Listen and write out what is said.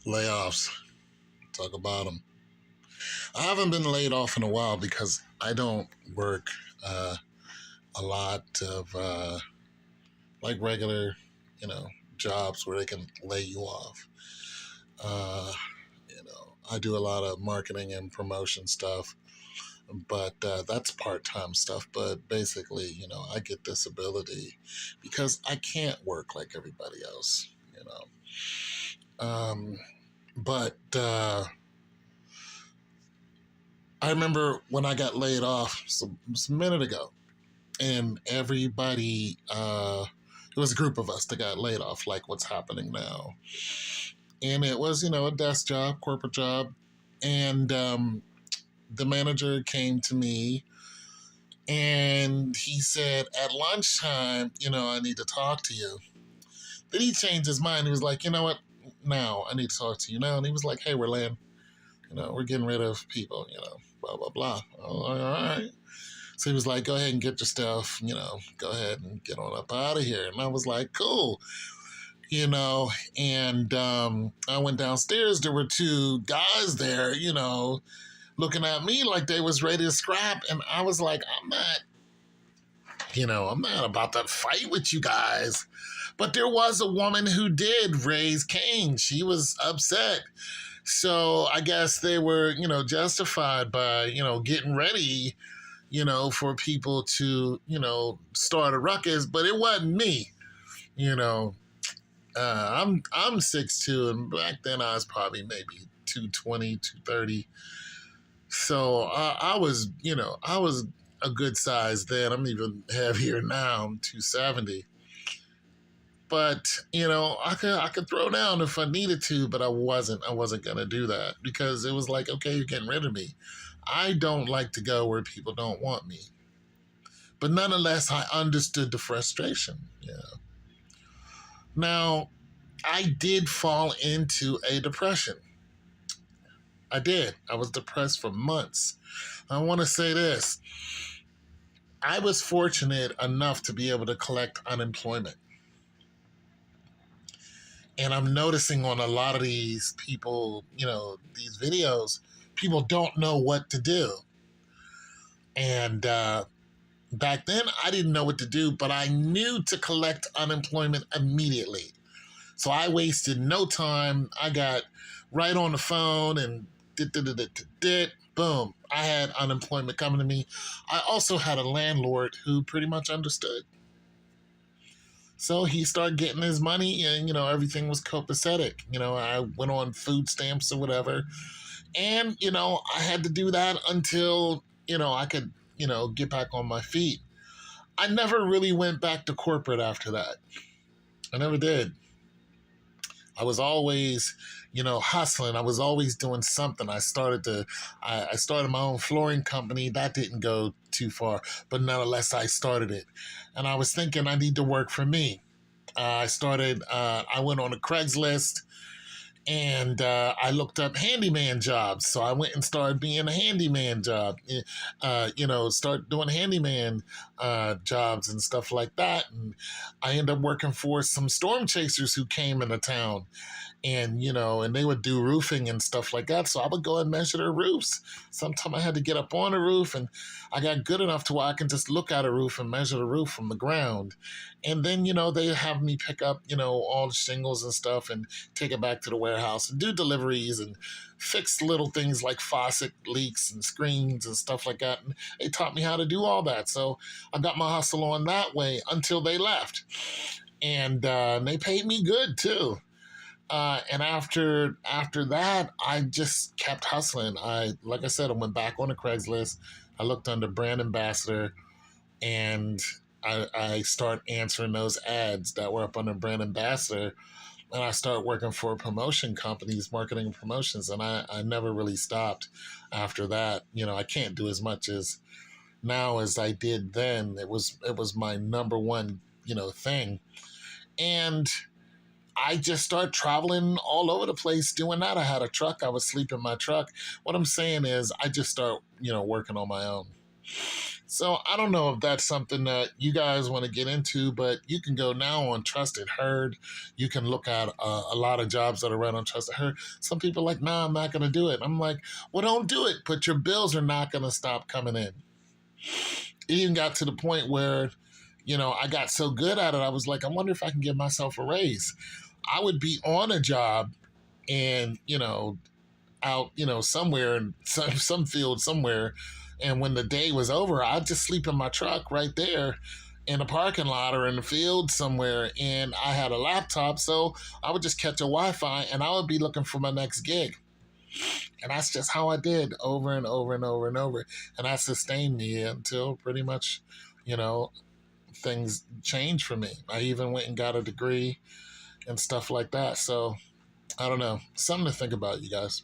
Layoffs. Talk about them. I haven't been laid off in a while because I don't work a lot of like regular, you know, jobs where they can lay you off. Uh, I do a lot of marketing and promotion stuff, but that's part-time stuff. But basically, I get disability because I can't work like everybody else. Um, but I remember when I got laid off a minute ago, and everybody, it was a group of us that got laid off, like what's happening now. And it was, a desk job, corporate job. And the manager came to me and he said, at lunchtime, I need to talk to you. Then he changed his mind. He was like, you know what? Now I need to talk to you now. And he was like, hey, Orlando, we're getting rid of people, blah, blah, blah. All right. So he was like, go ahead and get your stuff, go ahead and get on up out of here. And I was like, cool. And I went downstairs. There were two guys there, looking at me like they was ready to scrap. And I was like, I'm not about to fight with you guys. But there was a woman who did raise Cain. She was upset. So I guess they were, justified by, getting ready, for people to, start a ruckus. But it wasn't me, I'm 6'2", and back then I was probably maybe 220, 230. So I was a good size then. I'm even heavier now. I'm 270. But I could throw down if I needed to, but I wasn't gonna do that because it was like, okay, you're getting rid of me. I don't like to go where people don't want me. But nonetheless, I understood the frustration. Now, I did fall into a depression. I did. I was depressed for months. I want to say this. I was fortunate enough to be able to collect unemployment. And I'm noticing on a lot of these people, these videos, people don't know what to do. And back then, I didn't know what to do, but I knew to collect unemployment immediately. So I wasted no time. I got right on the phone and boom, I had unemployment coming to me. I also had a landlord who pretty much understood. So he started getting his money and, everything was copacetic. I went on food stamps or whatever. And, I had to do that until, I could, get back on my feet. I never really went back to corporate after that. I never did. I was always, hustling. I was always doing something. I started my own flooring company. That didn't go too far, but nonetheless, I started it. And I was thinking I need to work for me. I went on a Craigslist and I looked up handyman jobs. So I went and started being a handyman job, start doing handyman jobs and stuff like that. And I ended up working for some storm chasers who came into town. And, and they would do roofing and stuff like that. So I would go and measure their roofs. Sometimes I had to get up on the roof, and I got good enough to where I can just look at a roof and measure the roof from the ground. And then, they have me pick up, all the shingles and stuff and take it back to the warehouse and do deliveries and fix little things like faucet leaks and screens and stuff like that. And they taught me how to do all that. So I got my hustle on that way until they left. And they paid me good too. And after that, I just kept hustling. Like I said, I went back on the Craigslist. I looked under brand ambassador, and I start answering those ads that were up under brand ambassador. And I started working for promotion companies, marketing and promotions, and I never really stopped after that. I can't do as much as now as I did then. It was my number one, thing. And I just started traveling all over the place doing that. I had a truck. I would sleep in my truck. What I'm saying is I just start, working on my own. So I don't know if that's something that you guys want to get into, but you can go now on Trusted Herd. You can look at a lot of jobs that are run on Trusted Herd. Some people are like, nah, I'm not going to do it. I'm like, well, don't do it, but your bills are not going to stop coming in. It even got to the point where, I got so good at it, I was like, I wonder if I can give myself a raise. I would be on a job and, out, somewhere in some field somewhere. And when the day was over, I'd just sleep in my truck right there in a parking lot or in the field somewhere. And I had a laptop, so I would just catch a Wi-Fi and I would be looking for my next gig. And that's just how I did over and over and over and over. And that sustained me until pretty much, you know, things changed for me. I even went and got a degree and stuff like that. So I don't know. Something to think about, you guys.